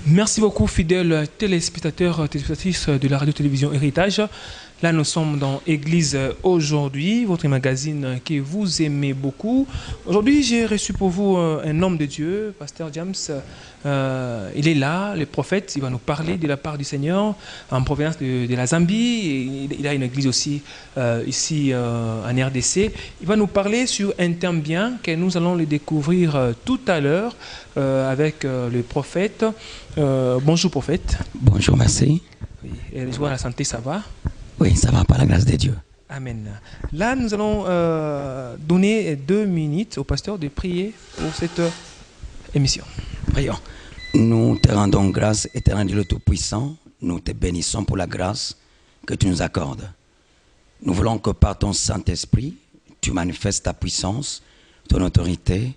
Merci beaucoup, fidèles téléspectateurs, téléspectatrices de la radio-télévision Héritage. Là, nous sommes dans Église aujourd'hui, votre magazine que vous aimez beaucoup. Aujourd'hui, j'ai reçu pour vous un homme de Dieu, Pasteur James. Il est là, le prophète. Il va nous parler de la part du Seigneur en provenance de la Zambie. Il a une église aussi ici en RDC. Il va nous parler sur un thème bien que nous allons le découvrir tout à l'heure avec le prophète. Bonjour prophète. Bonjour, merci. Oui. Et je vois la santé, ça va? Oui, ça va par la grâce de Dieu. Amen. Là, nous allons donner 2 minutes au pasteur de prier pour cette émission. Prions. Nous te rendons grâce, éternel Dieu Tout-Puissant. Nous te bénissons pour la grâce que tu nous accordes. Nous voulons que par ton Saint-Esprit, tu manifestes ta puissance, ton autorité,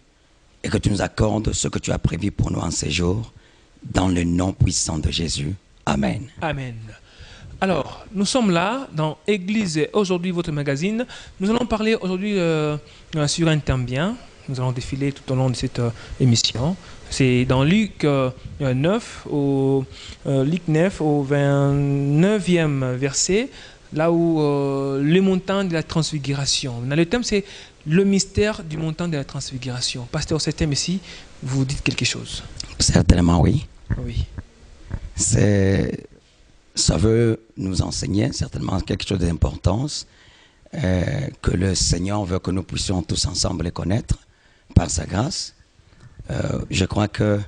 et que tu nous accordes ce que tu as prévu pour nous en ces jours, dans le nom puissant de Jésus. Amen. Amen. Alors, nous sommes là dans Église aujourd'hui, votre magazine. Nous allons parler aujourd'hui sur un thème bien. Nous allons défiler tout au long de cette émission. C'est dans Luc 9 au 29e verset, là où le montant de la transfiguration. Le thème, c'est le mystère du montant de la transfiguration. Pasteur, ce thème ici, vous dites quelque chose? Certainement, oui. Oui. Ça veut nous enseigner certainement quelque chose d'importance que le Seigneur veut que nous puissions tous ensemble les connaître par sa grâce. Je crois que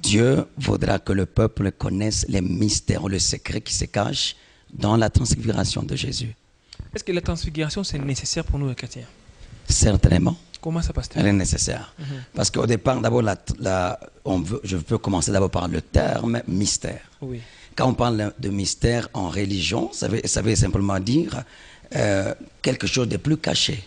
Dieu voudra que le peuple connaisse les mystères, le secret qui se cache dans la transfiguration de Jésus. Est-ce que la transfiguration, c'est nécessaire pour nous les chrétiens? Certainement. Comment ça passe? Elle est nécessaire. Parce qu'au départ, d'abord, je peux commencer d'abord par le terme mystère. Oui. Quand on parle de mystère en religion, ça veut simplement dire quelque chose de plus caché,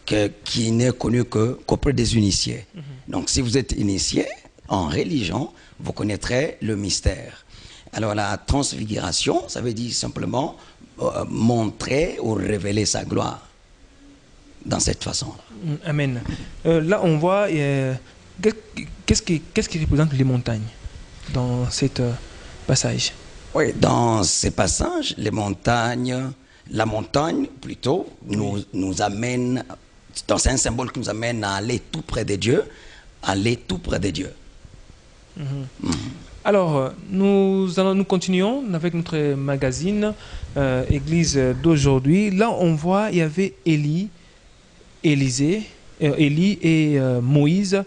qui n'est connu qu'auprès des initiés. Donc, si vous êtes initié en religion, vous connaîtrez le mystère. Alors, la transfiguration, ça veut dire simplement montrer ou révéler sa gloire dans cette façon-là. Amen. Là, on voit qu'est-ce qui représente les montagnes dans cette passage? Oui, dans ces passages, la montagne plutôt, nous amène, c'est un symbole qui nous amène à aller tout près de Dieu, Alors, nous continuons avec notre magazine Église d'aujourd'hui. Là, on voit, il y avait Élie et Moïse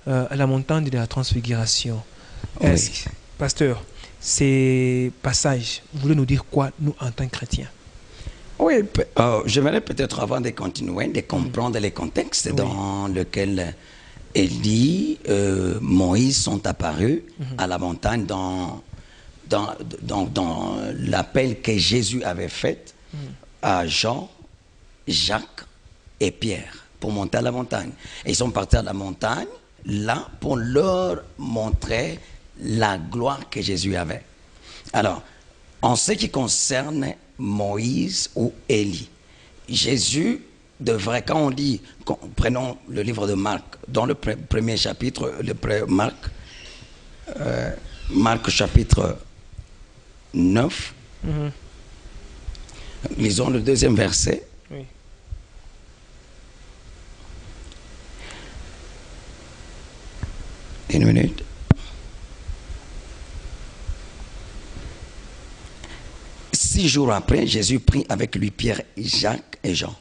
à la montagne de la transfiguration. Oui. Pasteur, ces passages, vous voulez nous dire quoi, nous, en tant que chrétiens? Oui, j'aimerais peut-être, avant de continuer, de comprendre les contextes dans lesquels Élie, Moïse sont apparus à la montagne dans l'appel que Jésus avait fait à Jean, Jacques et Pierre pour monter à la montagne. Et ils sont partis à la montagne, là, pour leur montrer la gloire que Jésus avait. Alors, en ce qui concerne Moïse ou Élie, Jésus devrait, quand on dit, prenons le livre de Marc, dans le premier chapitre, Marc chapitre 9, lisons le 2e verset. Oui. Une minute. Six jours après, Jésus prit avec lui Pierre, Jacques et Jean.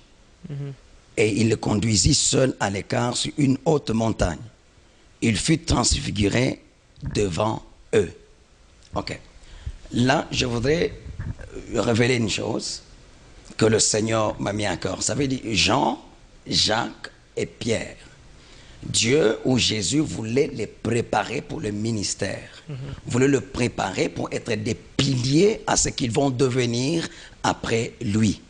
Et il le conduisit seul à l'écart sur une haute montagne. Il fut transfiguré devant eux. Ok. Là, je voudrais révéler une chose que le Seigneur m'a mis à cœur. Ça veut dire Jean, Jacques et Pierre. Dieu ou Jésus voulait les préparer pour le ministère, voulait le préparer pour être des piliers à ce qu'ils vont devenir après lui.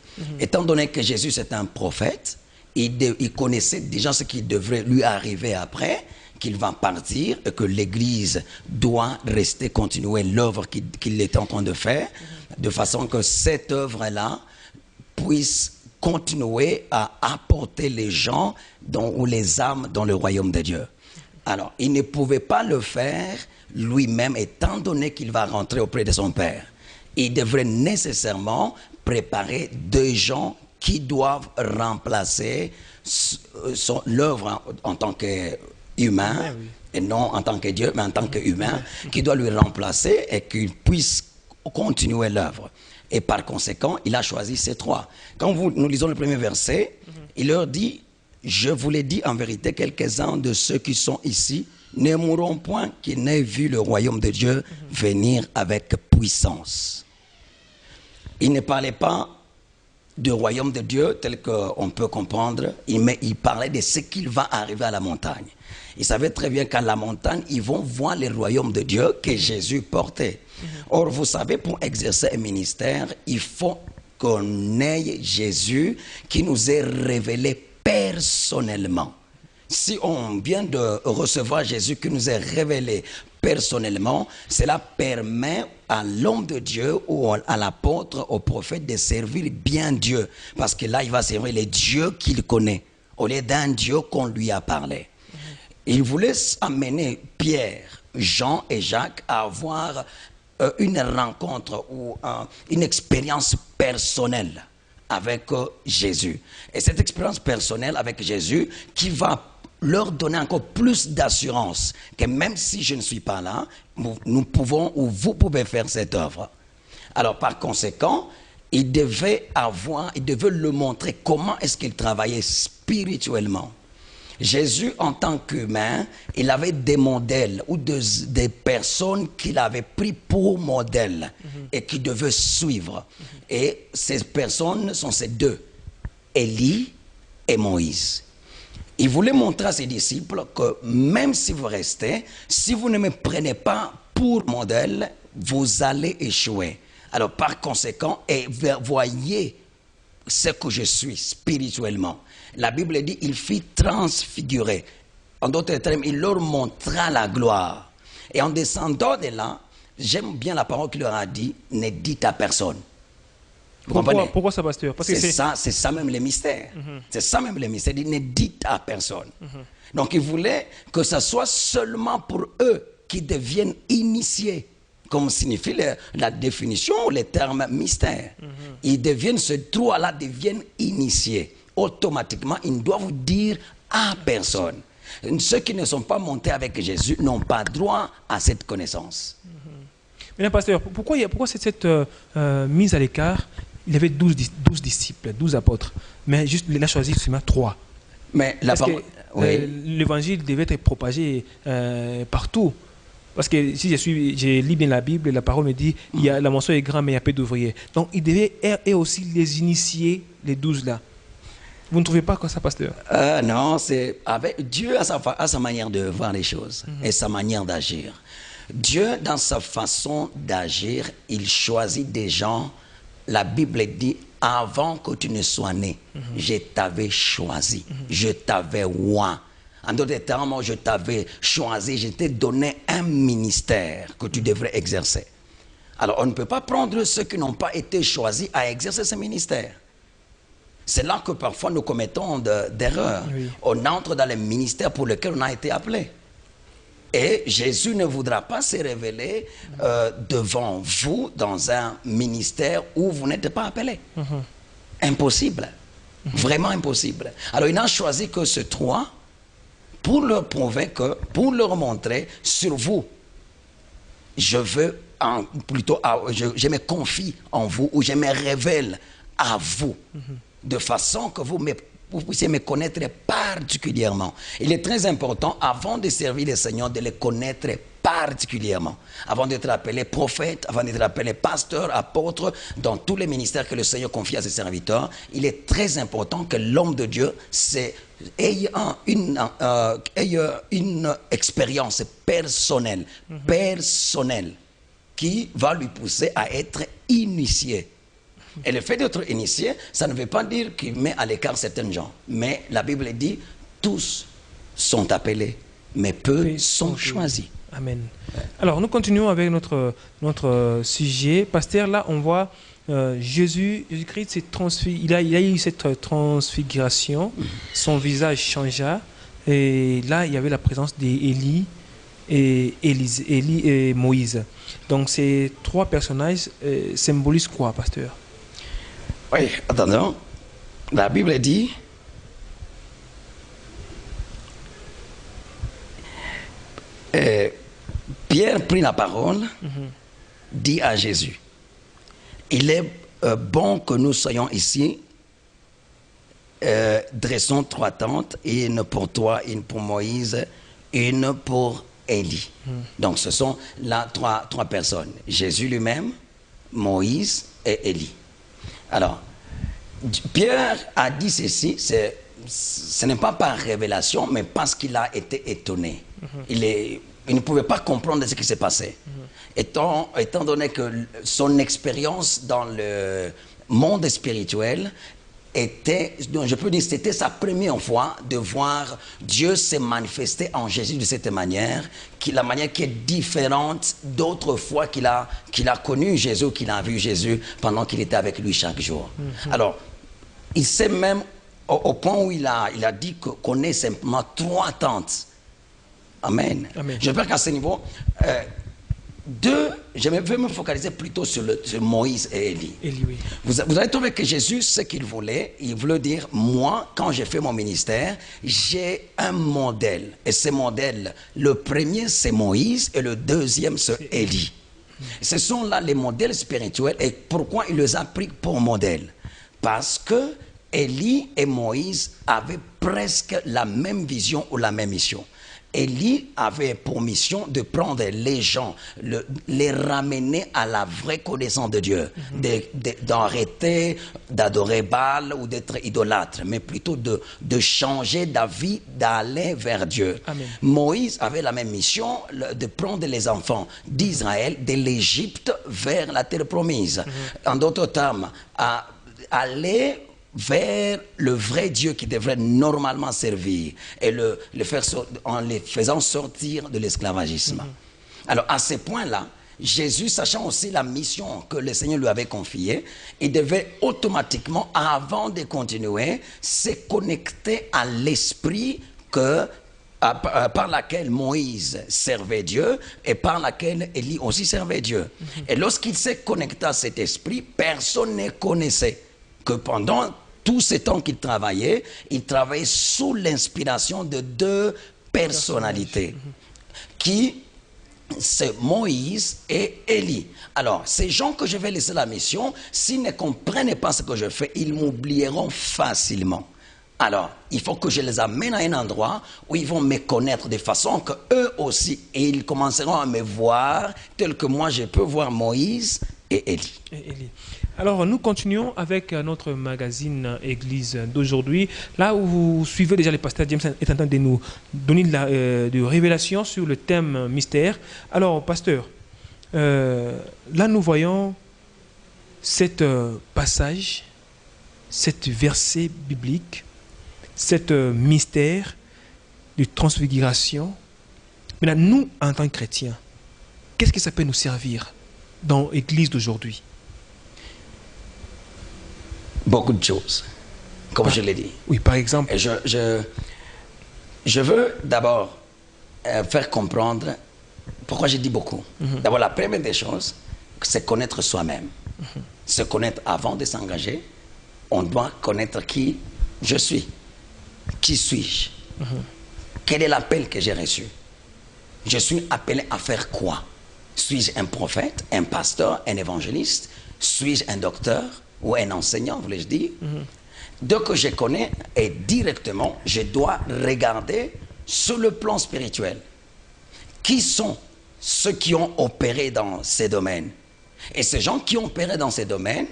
Étant donné que Jésus c'est un prophète, il connaissait déjà ce qui devrait lui arriver après, qu'il va partir et que l'Église doit rester, continuer l'œuvre qu'il est en train de faire, de façon que cette œuvre-là puisse continuer à apporter les gens ou les âmes dans le royaume de Dieu. Alors, il ne pouvait pas le faire lui-même, étant donné qu'il va rentrer auprès de son Père, il devrait nécessairement préparer deux gens qui doivent remplacer l'œuvre en tant qu'humain, et non en tant que Dieu, mais en tant qu'humain, qui doit lui remplacer et qu'il puisse continuer l'œuvre. Et par conséquent, il a choisi ces trois. Quand nous lisons le premier verset, il leur dit, je vous l'ai dit en vérité, quelques-uns de ceux qui sont ici ne mourront point qu'ils n'aient vu le royaume de Dieu venir avec puissance. Il ne parlait pas du royaume de Dieu tel qu'on peut comprendre, mais il parlait de ce qu'il va arriver à la montagne. Il savait très bien qu'à la montagne, ils vont voir le royaume de Dieu que Jésus portait. Or, vous savez, pour exercer un ministère, il faut qu'on ait Jésus qui nous est révélé personnellement. Si on vient de recevoir Jésus qui nous est révélé personnellement, cela permet à l'homme de Dieu ou à l'apôtre, au prophète de servir bien Dieu. Parce que là, il va servir les dieux qu'il connaît, au lieu d'un Dieu qu'on lui a parlé. Il voulait amener Pierre, Jean et Jacques à avoir une rencontre ou une expérience personnelle avec Jésus. Et cette expérience personnelle avec Jésus qui va leur donner encore plus d'assurance que même si je ne suis pas là, nous pouvons ou vous pouvez faire cette œuvre. Alors par conséquent, il devait le montrer comment est-ce qu'il travaillait spirituellement. Jésus, en tant qu'humain, il avait des modèles ou des personnes qu'il avait pris pour modèle et qui devaient suivre. Et ces personnes sont ces deux, Élie et Moïse. Il voulait montrer à ses disciples que même si vous restez, si vous ne me prenez pas pour modèle, vous allez échouer. Alors par conséquent, voyez ce que je suis spirituellement. La Bible dit, il fit transfigurer. En d'autres termes, il leur montra la gloire. Et en descendant de là, j'aime bien la parole qu'il leur a dit, ne dites à personne. Vous comprenez? Pourquoi ça, pasteur? Parce que c'est ça même le mystère. C'est ça même le mystère. Il dit, ne dites à personne. Donc il voulait que ce soit seulement pour eux qui deviennent initiés, comme signifie la définition ou les termes mystère. Ils deviennent, ce droit-là deviennent initiés. Automatiquement, ils ne doivent dire à personne. Ceux qui ne sont pas montés avec Jésus n'ont pas droit à cette connaissance. Mais pasteur, pourquoi cette mise à l'écart? Il y avait 12 disciples, 12 apôtres, mais juste, il a choisi seulement 3. Mais l'évangile devait être propagé partout. Parce que si je lis bien la Bible, la parole me dit la moisson est grande, mais il y a peu d'ouvriers. Donc, il devait aussi les initier, les 12 là. Vous ne trouvez pas comme ça, pasteur? Non, c'est avec Dieu a sa manière de voir les choses et sa manière d'agir. Dieu, dans sa façon d'agir, il choisit des gens. La Bible dit, avant que tu ne sois né, je t'avais choisi, je t'avais oint. En d'autres termes, je t'avais choisi, je t'ai donné un ministère que tu devrais exercer. Alors, on ne peut pas prendre ceux qui n'ont pas été choisis à exercer ce ministère. C'est là que parfois nous commettons d'erreurs. Oui. On entre dans le ministère pour lequel on a été appelé. Et Jésus ne voudra pas se révéler devant vous dans un ministère où vous n'êtes pas appelé. Impossible. Vraiment impossible. Alors il n'a choisi que ces 3 pour leur prouver que, pour leur montrer sur vous, je me confie en vous ou je me révèle à vous de façon que vous puissiez me connaître particulièrement. Il est très important, avant de servir le Seigneur, de le connaître particulièrement. Avant d'être appelé prophète, avant d'être appelé pasteur, apôtre, dans tous les ministères que le Seigneur confie à ses serviteurs, il est très important que l'homme de Dieu ait une expérience personnelle, qui va lui pousser à être initié. Et le fait d'être initié, ça ne veut pas dire qu'il met à l'écart certains gens. Mais la Bible dit, tous sont appelés, mais peu sont choisis. Amen. Alors, nous avec notre sujet. Pasteur, là, on voit Jésus-Christ, il a eu cette transfiguration, son visage changea, et là, il y avait la présence d'Élie et Élie et Moïse. Donc ces trois personnages symbolisent quoi, pasteur? Oui, attendons. La Bible dit, Pierre prit la parole, dit à Jésus, il est bon que nous soyons ici, dressons trois tentes, une pour toi, une pour Moïse, une pour Élie. Donc ce sont là trois personnes, Jésus lui-même, Moïse et Élie. Alors, Pierre a dit ceci, ce n'est pas par révélation, mais parce qu'il a été étonné. Il ne pouvait pas comprendre ce qui s'est passé. Étant donné que son expérience dans le monde spirituel était, je peux dire, c'était sa première fois de voir Dieu se manifester en Jésus de cette manière, la manière qui est différente d'autres fois qu'il a connu Jésus, qu'il a vu Jésus pendant qu'il était avec lui chaque jour. Alors, il sait même au point où il a dit qu'on est simplement trois tentes. Amen. Amen. J'espère qu'à ce niveau, je vais me focaliser plutôt sur Moïse et Élie. Oui. Vous allez trouver que Jésus, ce qu'il voulait, il voulait dire, moi, quand j'ai fait mon ministère, j'ai un modèle. Et ce modèle, le premier, c'est Moïse, et le deuxième, c'est Élie. Ce sont là les modèles spirituels. Et pourquoi il les a pris pour modèle? Parce que Élie et Moïse avaient presque la même vision ou la même mission. Élie avait pour mission de prendre les gens, les ramener à la vraie connaissance de Dieu, d'arrêter d'adorer Baal ou d'être idolâtre, mais plutôt de changer d'avis, d'aller vers Dieu. Amen. Moïse avait la même mission de prendre les enfants d'Israël, de l'Égypte vers la terre promise. En d'autres termes, aller vers le vrai Dieu qui devrait normalement servir et en les faisant sortir de l'esclavagisme. Alors à ce point-là, Jésus, sachant aussi la mission que le Seigneur lui avait confiée, il devait automatiquement, avant de continuer, se connecter à l'esprit par laquelle Moïse servait Dieu et par laquelle Élie aussi servait Dieu. Et lorsqu'il s'est connecté à cet esprit, personne ne connaissait que pendant tout ce temps qu'il travaillait sous l'inspiration de deux personnalités, c'est Moïse et Élie. Alors, ces gens que je vais laisser la mission, s'ils ne comprennent pas ce que je fais, ils m'oublieront facilement. Alors, il faut que je les amène à un endroit où ils vont me connaître de façon que eux aussi, et ils commenceront à me voir tel que moi je peux voir Moïse et Élie. Alors, nous continuons avec notre magazine Église d'aujourd'hui. Là où vous suivez déjà, le pasteur James est en train de nous donner de révélations sur le thème mystère. Alors, pasteur, là nous voyons cet passage, cet verset biblique, cet mystère de transfiguration. Maintenant, nous, en tant que chrétiens, qu'est-ce que ça peut nous servir dans l'Église d'aujourd'hui? Beaucoup de choses, comme je l'ai dit. Oui, par exemple. Et je veux d'abord faire comprendre pourquoi j'ai dit beaucoup. D'abord, la première des choses, c'est connaître soi-même. Se connaître avant de s'engager. On doit connaître qui je suis. Qui suis-je? Quel est l'appel que j'ai reçu? Je suis appelé à faire quoi? Suis-je un prophète, un pasteur, un évangéliste? Suis-je un docteur ou un enseignant, voulais-je dire? Dès que je connais, et directement, je dois regarder sur le plan spirituel. Qui sont ceux qui ont opéré dans ces domaines? Et ces gens qui ont opéré dans ces domaines,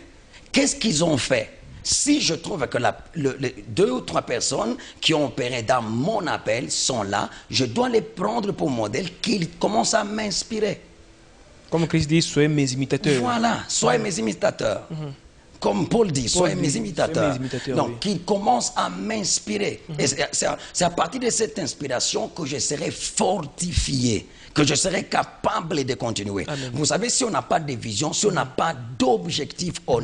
qu'est-ce qu'ils ont fait? Si je trouve que les 2 ou 3 personnes qui ont opéré dans mon appel sont là, je dois les prendre pour modèle, qu'ils commencent à m'inspirer. Comme Christ dit, soyez mes imitateurs. Voilà, soyez mes imitateurs. Comme Paul dit, soyez mes imitateurs. Donc, oui. Qu'ils commencent à m'inspirer. Et c'est à partir de cette inspiration que je serai fortifié, que je serai capable de continuer. Amen. Vous savez, si on n'a pas de vision, si on n'a pas d'objectif, on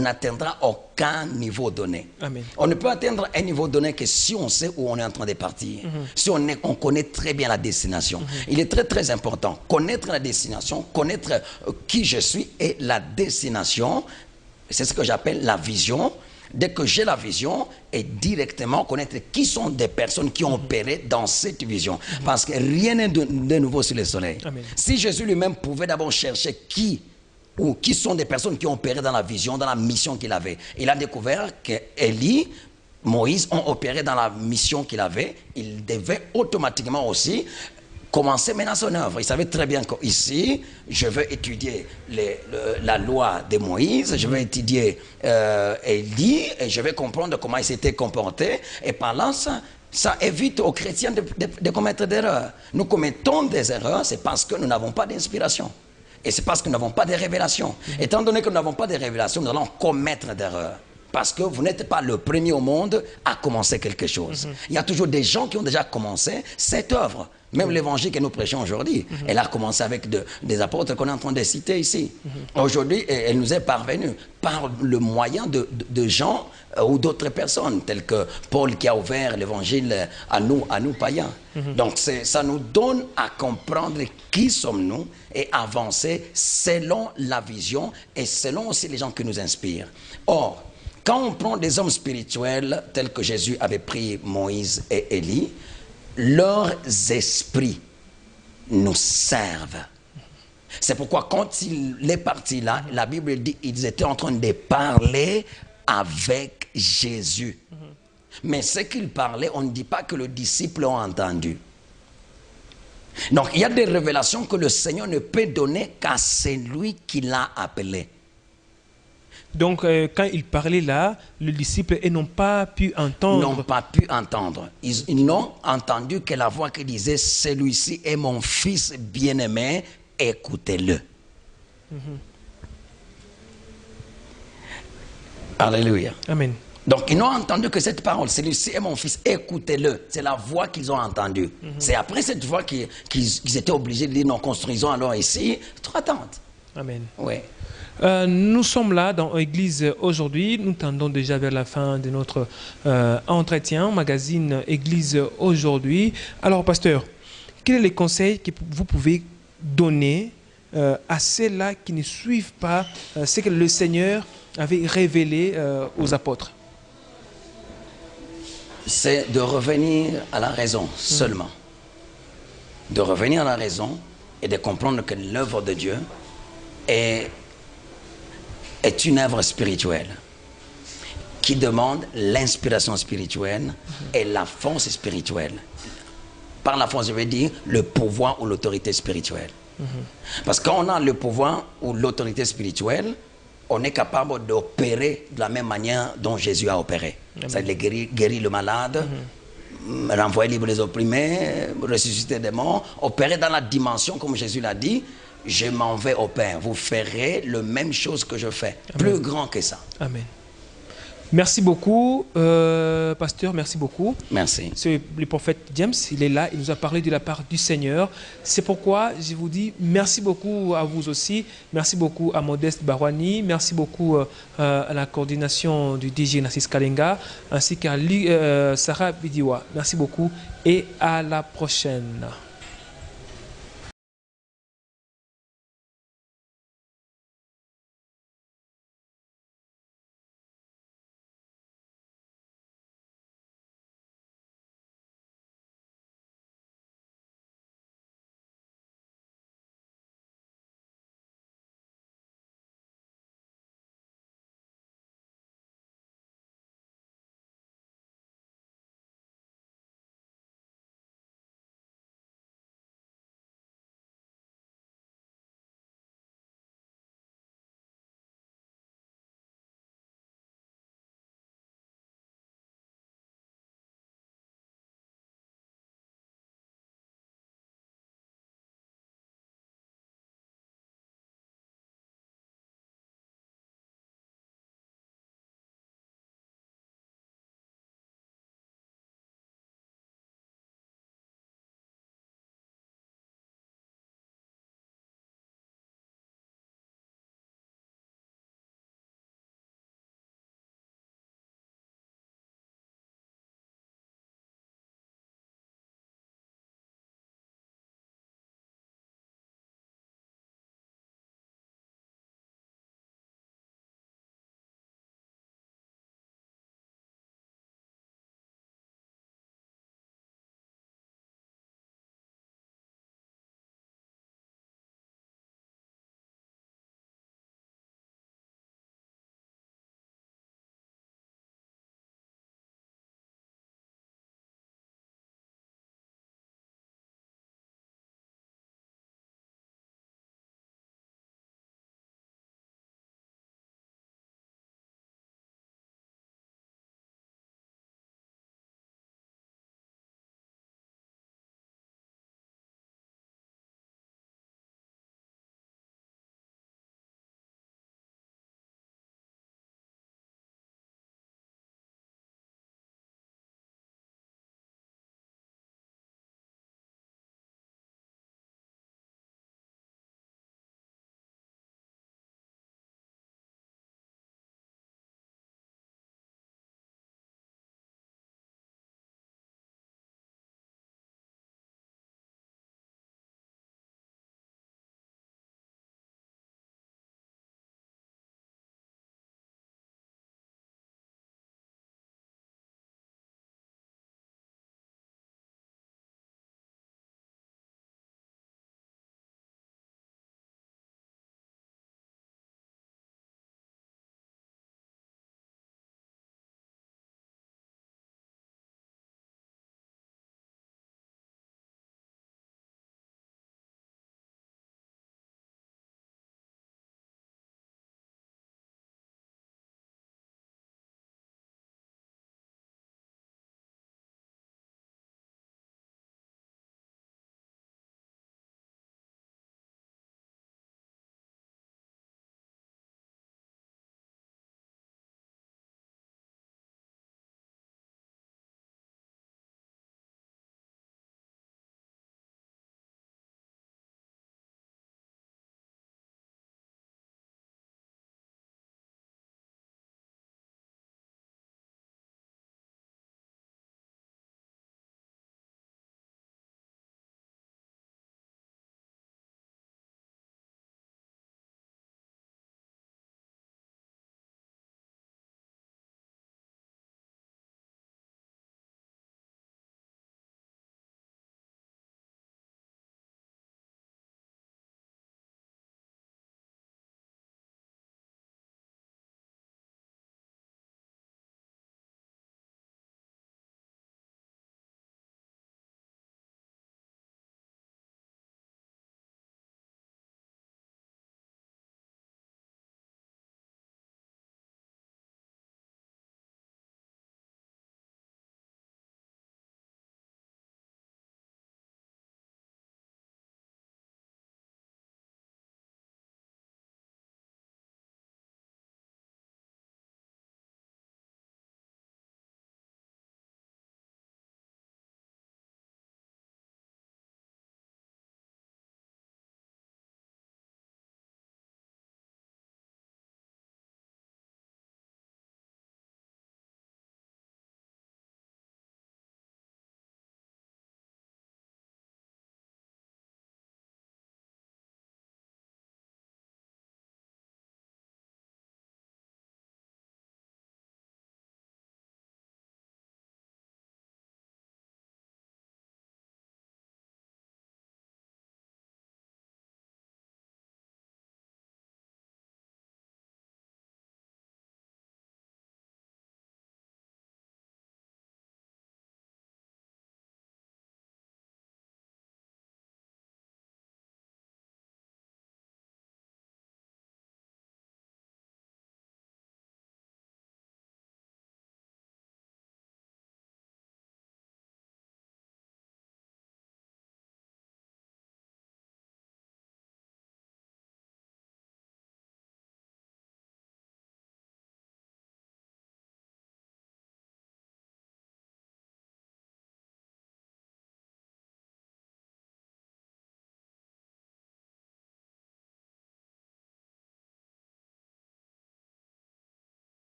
n'atteindra aucun niveau donné. Amen. On ne peut atteindre un niveau donné que si on sait où on est en train de partir, si on connaît très bien la destination. Il est très très important, connaître la destination, connaître qui je suis et la destination, c'est ce que j'appelle la vision. Dès que j'ai la vision, et directement connaître qui sont des personnes qui ont opéré dans cette vision. Parce que rien n'est de nouveau sur le soleil. Amen. Si Jésus lui-même pouvait d'abord chercher qui sont des personnes qui ont opéré dans la vision, dans la mission qu'il avait, il a découvert qu'Élie, Moïse ont opéré dans la mission qu'il avait. Il devait automatiquement aussi commencer maintenant son œuvre. Il savait très bien qu'ici, je vais étudier la loi de Moïse, je vais étudier Élie, et je vais comprendre comment il s'était comporté. Et par là, ça évite aux chrétiens de commettre des erreurs. Nous commettons des erreurs, c'est parce que nous n'avons pas d'inspiration. Et c'est parce que nous n'avons pas de révélation. Étant donné que nous n'avons pas de révélation, nous allons commettre des erreurs. Parce que vous n'êtes pas le premier au monde à commencer quelque chose. Il y a toujours des gens qui ont déjà commencé cette œuvre. Même l'évangile que nous prêchons aujourd'hui, elle a commencé avec des apôtres qu'on est en train de citer ici. Aujourd'hui, elle nous est parvenue par le moyen de gens ou d'autres personnes, telles que Paul qui a ouvert l'évangile à nous païens. Donc ça nous donne à comprendre qui sommes-nous et avancer selon la vision et selon aussi les gens qui nous inspirent. Or, quand on prend des hommes spirituels tels que Jésus avait pris Moïse et Élie, leurs esprits nous servent. C'est pourquoi quand il est parti là, la Bible dit qu'ils étaient en train de parler avec Jésus. Mais ce qu'ils parlaient, on ne dit pas que les disciples ont entendu. Donc il y a des révélations que le Seigneur ne peut donner qu'à celui qui l'a appelé. Donc, quand il parlait là, les disciples n'ont pas pu entendre. N'ont pas pu entendre. Ils n'ont entendu que la voix qui disait « Celui-ci est mon fils bien-aimé, écoutez-le. » Alléluia. Amen. Donc, ils n'ont entendu que cette parole. Celui-ci est mon fils, écoutez-le. C'est la voix qu'ils ont entendue. C'est après cette voix qu'ils étaient obligés de dire « Non, construisons alors ici 3 tentes. » Amen. Oui. Nous sommes là dans l'église aujourd'hui. Nous tendons déjà vers la fin de notre entretien, magazine Église aujourd'hui. Alors, pasteur, quels sont les conseils que vous pouvez donner à ceux-là qui ne suivent pas ce que le Seigneur avait révélé aux apôtres? C'est de revenir à la raison seulement. De revenir à la raison et de comprendre que l'œuvre de Dieu est une œuvre spirituelle qui demande l'inspiration spirituelle et la force spirituelle. Par la force, je veux dire le pouvoir ou l'autorité spirituelle. Parce que quand on a le pouvoir ou l'autorité spirituelle, on est capable d'opérer de la même manière dont Jésus a opéré. C'est-à-dire guérir le malade, renvoyer libre les opprimés, ressusciter des morts, opérer dans la dimension, comme Jésus l'a dit, je m'en vais au Père, vous ferez la même chose que je fais, plus grand que ça. Amen. Merci beaucoup, pasteur, merci beaucoup. Merci. C'est le prophète James, il est là, il nous a parlé de la part du Seigneur. C'est pourquoi je vous dis merci beaucoup à vous aussi. Merci beaucoup à Modeste Barouani, merci beaucoup à la coordination du DJ Narcisse Kalenga, ainsi qu'à Sarah Bidiwa. Merci beaucoup et à la prochaine.